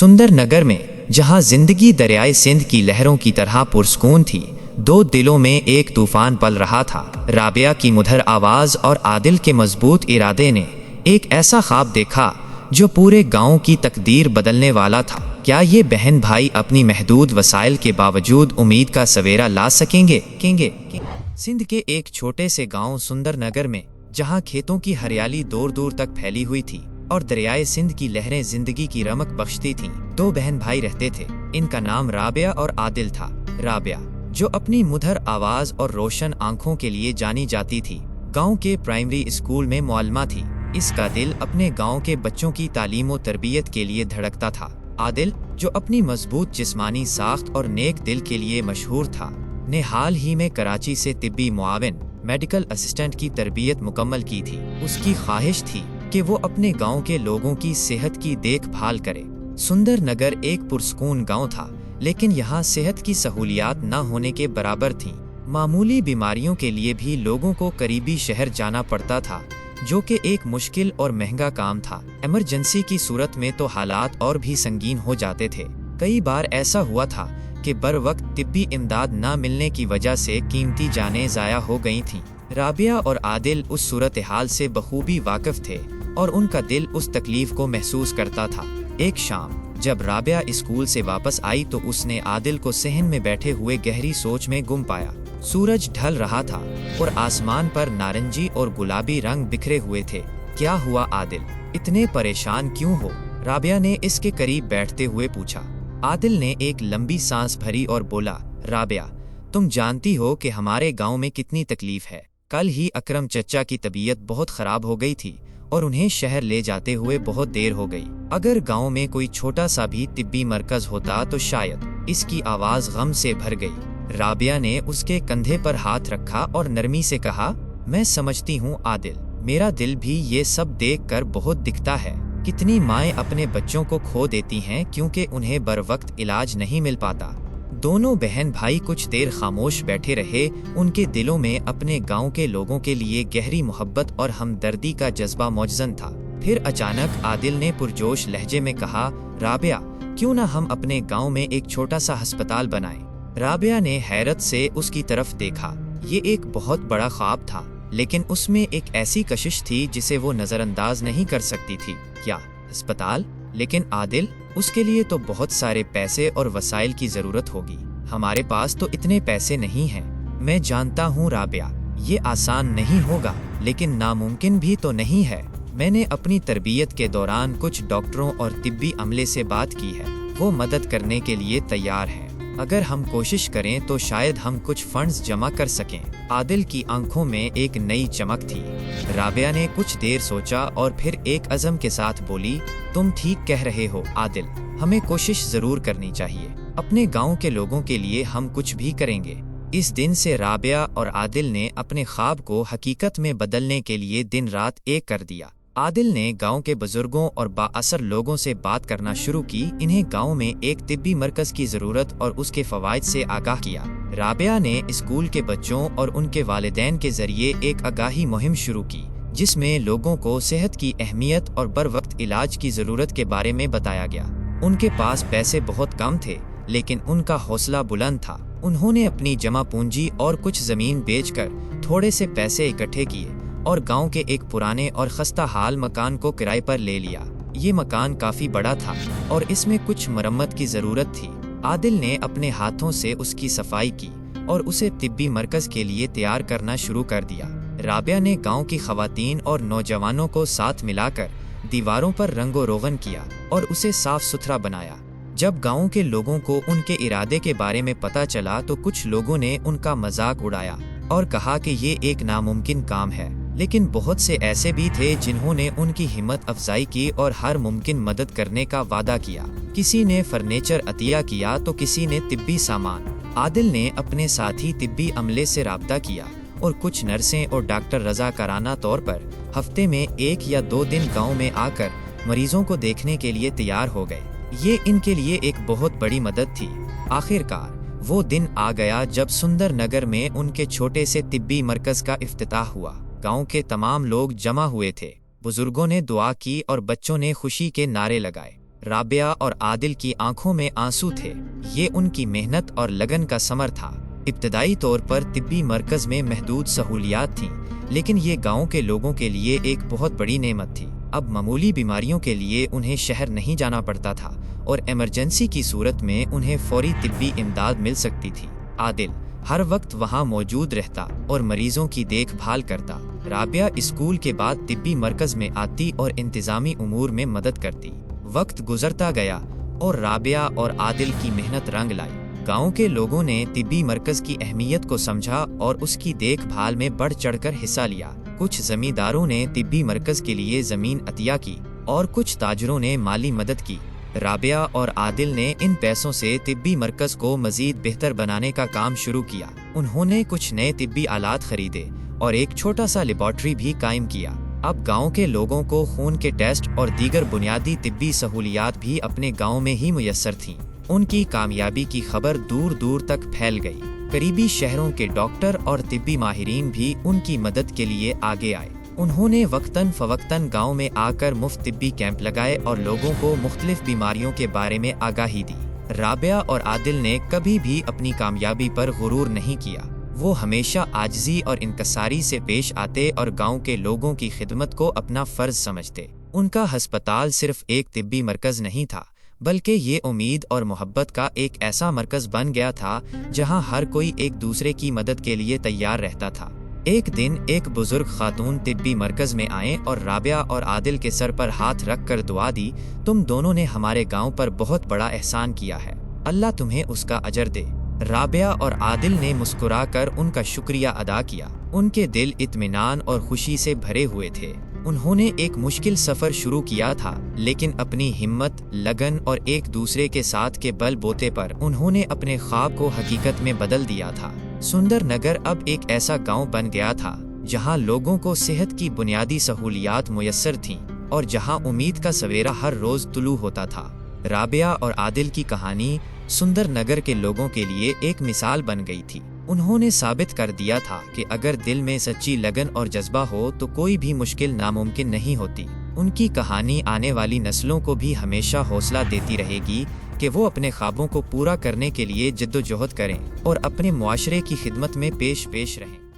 सुंदर नगर में जहां जिंदगी दरियाए सिंध की लहरों की तरह पुरस्कून थी, दो दिलों में एक तूफान पल रहा था। राबिया की मधुर आवाज़ और आदिल के मजबूत इरादे ने एक ऐसा ख्वाब देखा जो पूरे गांव की तकदीर बदलने वाला था। क्या ये बहन भाई अपनी महदूद वसाइल के बावजूद उम्मीद का सवेरा ला सकेंगे? सिंध के एक छोटे से गांव सुंदर नगर में, जहां खेतों की हरियाली दूर दूर तक फैली हुई थी और दरियाए सिंध की लहरें जिंदगी की रमक बख्शती थीं, दो बहन भाई रहते थे। इनका नाम राबिया और आदिल था। राबिया, जो अपनी मधुर आवाज और रोशन आंखों के लिए जानी जाती थी, गांव के प्राइमरी स्कूल में मुअल्लिमा थी। इसका दिल अपने गांव के बच्चों की तालीम और तरबियत के लिए धड़कता था। आदिल, जो अपनी मजबूत जिस्मानी साख्त और नेक दिल के लिए मशहूर था, ने हाल ही में कराची से तिब्बी मुआविन मेडिकल असिस्टेंट की तरबियत मुकम्मल की थी। उसकी ख्वाहिश थी कि वो अपने गांव के लोगों की सेहत की देखभाल करे। सुंदर नगर एक पुरस्कून गांव था, लेकिन यहाँ सेहत की सहूलियात न होने के बराबर थीं। मामूली बीमारियों के लिए भी लोगों को करीबी शहर जाना पड़ता था, जो कि एक मुश्किल और महंगा काम था। इमरजेंसी की सूरत में तो हालात और भी संगीन हो जाते थे। कई बार ऐसा हुआ था कि बर वक्त तिब्बी इमदाद न मिलने की वजह से कीमती जानें ज़ाया हो गई थीं। राबिया और आदिल उस सूरत हाल से बखूबी वाकिफ थे और उनका दिल उस तकलीफ को महसूस करता था। एक शाम जब राबिया स्कूल से वापस आई तो उसने आदिल को सहन में बैठे हुए गहरी सोच में गुम पाया। सूरज ढल रहा था और आसमान पर नारंगी और गुलाबी रंग बिखरे हुए थे। क्या हुआ आदिल, इतने परेशान क्यों हो? राबिया ने इसके करीब बैठते हुए पूछा। आदिल ने एक लंबी सांस भरी और बोला, राबिया, तुम जानती हो कि हमारे गांव में कितनी तकलीफ है। कल ही अकरम चचा की तबीयत बहुत खराब हो गई थी और उन्हें शहर ले जाते हुए बहुत देर हो गई। अगर गांव में कोई छोटा सा भी तिब्बी मरकज होता तो शायद। इसकी आवाज गम से भर गई। राबिया ने उसके कंधे पर हाथ रखा और नरमी से कहा, मैं समझती हूँ आदिल, मेरा दिल भी ये सब देख कर बहुत दिखता है। कितनी माएँ अपने बच्चों को खो देती हैं क्योंकि उन्हें बर वक्त इलाज नहीं मिल पाता। दोनों बहन भाई कुछ देर खामोश बैठे रहे। उनके दिलों में अपने गांव के लोगों के लिए गहरी मोहब्बत और हमदर्दी का जज्बा मौजूद था। फिर अचानक आदिल ने पुरजोश लहजे में कहा, राबिया, क्यों ना हम अपने गांव में एक छोटा सा अस्पताल बनाएं? राबिया ने हैरत से उसकी तरफ देखा। ये एक बहुत बड़ा ख्वाब था, लेकिन उसमें एक ऐसी कशिश थी जिसे वो नजरअंदाज नहीं कर सकती थी। क्या अस्पताल? लेकिन आदिल, उसके लिए तो बहुत सारे पैसे और वसाइल की जरूरत होगी। हमारे पास तो इतने पैसे नहीं हैं। मैं जानता हूँ राबिया, ये आसान नहीं होगा, लेकिन नामुमकिन भी तो नहीं है। मैंने अपनी तरबियत के दौरान कुछ डॉक्टरों और तिब्बी अमले से बात की है। वो मदद करने के लिए तैयार हैं। अगर हम कोशिश करें तो शायद हम कुछ फंड्स जमा कर सकें। आदिल की आंखों में एक नई चमक थी। राबिया ने कुछ देर सोचा और फिर एक अज़म के साथ बोली, तुम ठीक कह रहे हो आदिल, हमें कोशिश जरूर करनी चाहिए। अपने गांव के लोगों के लिए हम कुछ भी करेंगे। इस दिन से राबिया और आदिल ने अपने ख्वाब को हकीकत में बदलने के लिए दिन रात एक कर दिया। आदिल ने गांव के बुजुर्गों और बाअसर लोगों से बात करना शुरू की। इन्हें गांव में एक तिब्बी मरकज की जरूरत और उसके फवाइद से आगाह किया। राबिया ने स्कूल के बच्चों और उनके वालिदैन के जरिए एक आगाही मुहिम शुरू की, जिसमें लोगों को सेहत की अहमियत और बर वक्त इलाज की जरूरत के बारे में बताया गया। उनके पास पैसे बहुत कम थे, लेकिन उनका हौसला बुलंद था। उन्होंने अपनी जमा पूंजी और कुछ जमीन बेचकर थोड़े से पैसे इकट्ठे किए और गांव के एक पुराने और खस्ता हाल मकान को किराए पर ले लिया। ये मकान काफी बड़ा था और इसमें कुछ मरम्मत की जरूरत थी। आदिल ने अपने हाथों से उसकी सफाई की और उसे तिब्बी मरकज के लिए तैयार करना शुरू कर दिया। राबिया ने गांव की खवातीन और नौजवानों को साथ मिलाकर दीवारों पर रंगो रोगन किया और उसे साफ सुथरा बनाया। जब गांव के लोगों को उनके इरादे के बारे में पता चला तो कुछ लोगों ने उनका मजाक उड़ाया और कहा कि ये एक नामुमकिन काम है, लेकिन बहुत से ऐसे भी थे जिन्होंने उनकी हिम्मत अफजाई की और हर मुमकिन मदद करने का वादा किया। किसी ने फर्नीचर अतिया किया तो किसी ने तिब्बी सामान। आदिल ने अपने साथी तिब्बी अमले से राब्ता किया और कुछ नर्सें और डॉक्टर रज़ाकाराना तौर पर हफ्ते में 1 या 2 दिन गांव में आकर मरीजों को देखने के लिए तैयार हो गए। ये इनके लिए एक बहुत बड़ी मदद थी। आखिरकार वो दिन आ गया जब सुंदर नगर में उनके छोटे से तिब्बी मरकज का इफ्तिताह हुआ। गांव के तमाम लोग जमा हुए थे। बुजुर्गों ने दुआ की और बच्चों ने खुशी के नारे लगाए। رابعہ اور عادل کی آنکھوں میں آنسو تھے۔ یہ ان کی محنت اور لگن کا ثمر تھا۔ ابتدائی طور پر طبی مرکز میں محدود سہولیات تھیں، لیکن یہ گاؤں کے لوگوں کے لیے ایک بہت بڑی نعمت تھی۔ اب معمولی بیماریوں کے لیے انہیں شہر نہیں جانا پڑتا تھا اور ایمرجنسی کی صورت میں انہیں فوری طبی امداد مل سکتی تھی۔ عادل ہر وقت وہاں موجود رہتا اور مریضوں کی دیکھ بھال کرتا۔ رابعہ اسکول کے بعد طبی مرکز میں آتی اور انتظامی امور میں مدد کرتی۔ وقت گزرتا گیا اور رابعہ اور عادل کی محنت رنگ لائی۔ گاؤں کے لوگوں نے طبی مرکز کی اہمیت کو سمجھا اور اس کی دیکھ بھال میں بڑھ چڑھ کر حصہ لیا۔ کچھ زمینداروں نے طبی مرکز کے لیے زمین عطیہ کی اور کچھ تاجروں نے مالی مدد کی۔ رابعہ اور عادل نے ان پیسوں سے طبی مرکز کو مزید بہتر بنانے کا کام شروع کیا۔ انہوں نے کچھ نئے طبی آلات خریدے اور ایک چھوٹا سا لیبارٹری بھی قائم کیا۔ اب گاؤں کے لوگوں کو خون کے ٹیسٹ اور دیگر بنیادی طبی سہولیات بھی اپنے گاؤں میں ہی میسر تھیں۔ ان کی کامیابی کی خبر دور دور تک پھیل گئی۔ قریبی شہروں کے ڈاکٹر اور طبی ماہرین بھی ان کی مدد کے لیے آگے آئے۔ انہوں نے وقتاً فوقتاً گاؤں میں آ کر مفت طبی کیمپ لگائے اور لوگوں کو مختلف بیماریوں کے بارے میں آگاہی دی۔ رابعہ اور عادل نے کبھی بھی اپنی کامیابی پر غرور نہیں کیا۔ وہ ہمیشہ عاجزی اور انکساری سے پیش آتے اور گاؤں کے لوگوں کی خدمت کو اپنا فرض سمجھتے۔ ان کا ہسپتال صرف ایک طبی مرکز نہیں تھا، بلکہ یہ امید اور محبت کا ایک ایسا مرکز بن گیا تھا جہاں ہر کوئی ایک دوسرے کی مدد کے لیے تیار رہتا تھا۔ ایک دن ایک بزرگ خاتون طبی مرکز میں آئیں اور رابعہ اور عادل کے سر پر ہاتھ رکھ کر دعا دی، تم دونوں نے ہمارے گاؤں پر بہت بڑا احسان کیا ہے، اللہ تمہیں اس کا اجر دے۔ رابعہ اور عادل نے مسکرا کر ان کا شکریہ ادا کیا۔ ان کے دل اطمینان اور خوشی سے بھرے ہوئے تھے۔ انہوں نے ایک مشکل سفر شروع کیا تھا، لیکن اپنی ہمت، لگن اور ایک دوسرے کے ساتھ کے بل بوتے پر انہوں نے اپنے خواب کو حقیقت میں بدل دیا تھا۔ سندر نگر اب ایک ایسا گاؤں بن گیا تھا جہاں لوگوں کو صحت کی بنیادی سہولیات میسر تھیں اور جہاں امید کا سویرا ہر روز طلوع ہوتا تھا۔ رابعہ اور عادل کی کہانی سندر نگر کے لوگوں کے لیے ایک مثال بن گئی تھی۔ انہوں نے ثابت کر دیا تھا کہ اگر دل میں سچی لگن اور جذبہ ہو تو کوئی بھی مشکل ناممکن نہیں ہوتی۔ ان کی کہانی آنے والی نسلوں کو بھی ہمیشہ حوصلہ دیتی رہے گی کہ وہ اپنے خوابوں کو پورا کرنے کے لیے جدوجہد کریں اور اپنے معاشرے کی خدمت میں پیش رہیں۔